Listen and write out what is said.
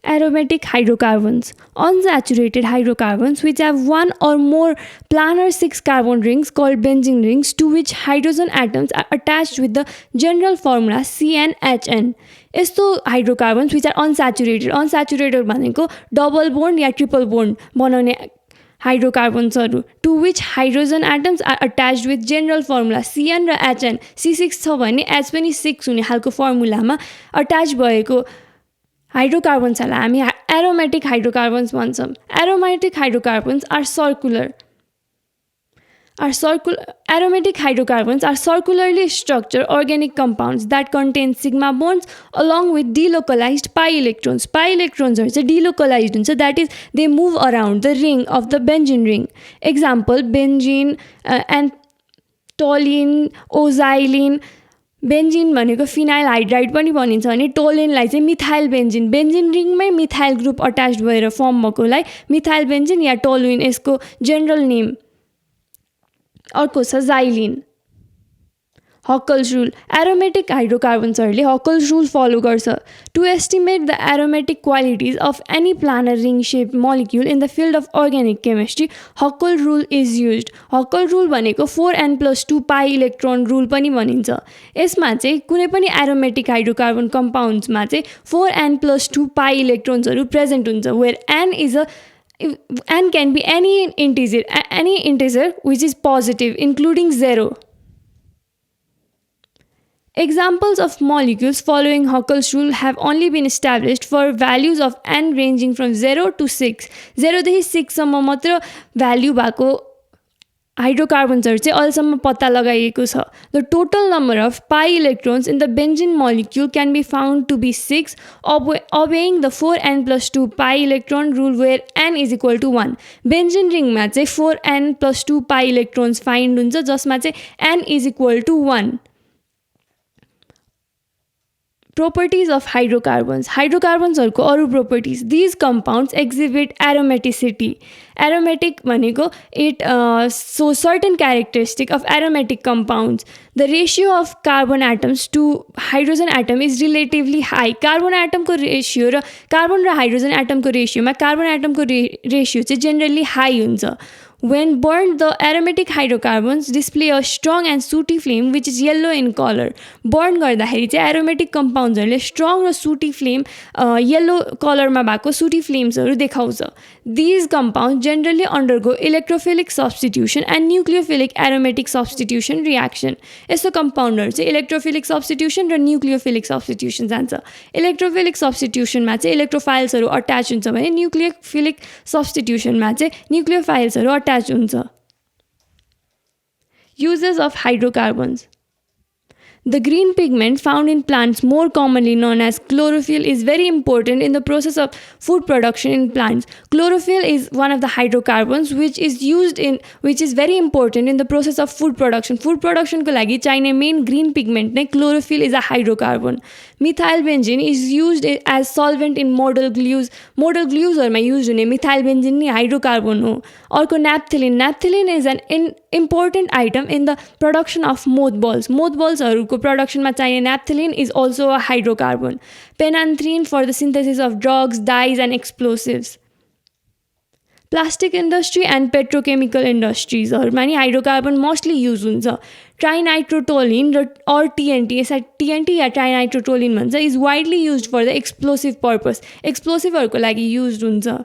Aromatic hydrocarbons. Unsaturated hydrocarbons which have one or more planar 6 carbon rings called benzene rings to which hydrogen atoms are attached with the general formula CnHn. यस्तो hydrocarbons which are unsaturated भनेको double bond या triple bond बनाउने हाइड्रोकार्बन्सहरू to which hydrogen atoms are attached with general formula CN र HN C6 छ भने H पनि 6 हुने खालको फर्मुलामा अट्याच भएको हाइड्रोकार्बन्सहरूलाई हामी एरोमेटिक हाइड्रोकार्बन्स भन्छौँ. Aromatic hydrocarbons are aromatic hydrocarbons are circularly structured organic compounds that contain sigma bonds along with delocalized pi electrons. Pi electrons are delocalized, so that is they move around the ring of the benzene ring. Example, benzene and toluene, oxylene. Benzene भनेको phenyl hydride पनि भनिन्छ भने टोलेनलाई चाहिँ methyl benzene, benzene रिङमै methyl group attach भएर form भएकोलाई methyl benzene या टोलुइन यसको जेनरल नेम. अर्को छ जाइलिन. Huckel's rule. एरोमेटिक हाइड्रोकार्बन्सहरूले हकल्स रुल फलो गर्छ. To estimate the aromatic qualities of any planar ring shape molecule in the field of organic chemistry Huckel rule is used. Huckel rule भनेको 4n+2 पाई electron rule पनि भनिन्छ. यसमा चाहिँ कुनै पनि aromatic hydrocarbon कम्पाउन्ड्समा चाहिँ 4n+2 पाई इलेक्ट्रोन्सहरू present हुन्छ where n can be any integer which is positive including 0. Examples of molecules following Huckel's rule have only been established for values of n ranging from 0 to 6. 0 देखि 6 सम्म मात्र value भएको हाइड्रोकार्बन्सहरू चाहिँ अहिलेसम्म पत्ता लगाइएको छ. The total number of pi electrons in the benzene molecule can be found to be 6, obeying the 4n+2 pi electron rule where n is equal to 1. Benzene रिङमा चाहिँ 4n+2 pi electrons फाइन्ड हुन्छ जसमा चाहिँ n is equal to 1. Properties of hydrocarbons. हाइड्रोकार्बन्सहरूको अरू properties. These compounds exhibit aromaticity. Aromatic भनेको it so certain characteristic of aromatic compounds. The ratio of carbon atoms to hydrogen atom is relatively high. Carbon atom को ratio र carbon र hydrogen atom को ratio मा carbon atom को ratio चाहिँ generally high हुन्छ. When burned, the aromatic hydrocarbons display a strong and sooty flame which is yellow in color. Burn गर्दाखेरि चाहिँ aromatic compoundsहरूले strong र sooty flame yellow कलरमा भएको sooty flamesहरू देखाउँछ. These compounds generally undergo electrophilic substitution and nucleophilic aromatic substitution reaction. यस्तो compoundहरू चाहिँ electrophilic substitution र nucleophilic substitution जान्छ. Electrophilic substitutionमा चाहिँ electrophiles अट्याच हुन्छ भने nucleophilic substitutionमा चाहिँ nucleophiles अट्याच हुन्छ. Uses of hydrocarbons. The green pigment found in plants, more commonly known as chlorophyll, is very important in the process of food production in plants. Chlorophyll is one of the hydrocarbons which is very important in the process of food production. Food production को लागि चाहिने main green pigment नै chlorophyll is a hydrocarbon. Methyl benzene is used as solvent in modal glues. Modal gluesहरूमा use हुने methyl benzene नै hydrocarbon हो. अर्को naphthalene. Naphthalene is an important item in the production of mothballs. Mothballsहरूको production मा चाहिने naphthalene is also a hydrocarbon. Phenanthrene for the synthesis of drugs, dyes and explosives. Plastic industry and petrochemical industries हरूमा नि hydrocarbon mostly use हुन्छ. Trinitrotoluene or TNT, यसलाई TNT या trinitrotoluene भन्छ, is widely used for the explosive purpose. Explosive हरूको लागि used हुन्छ.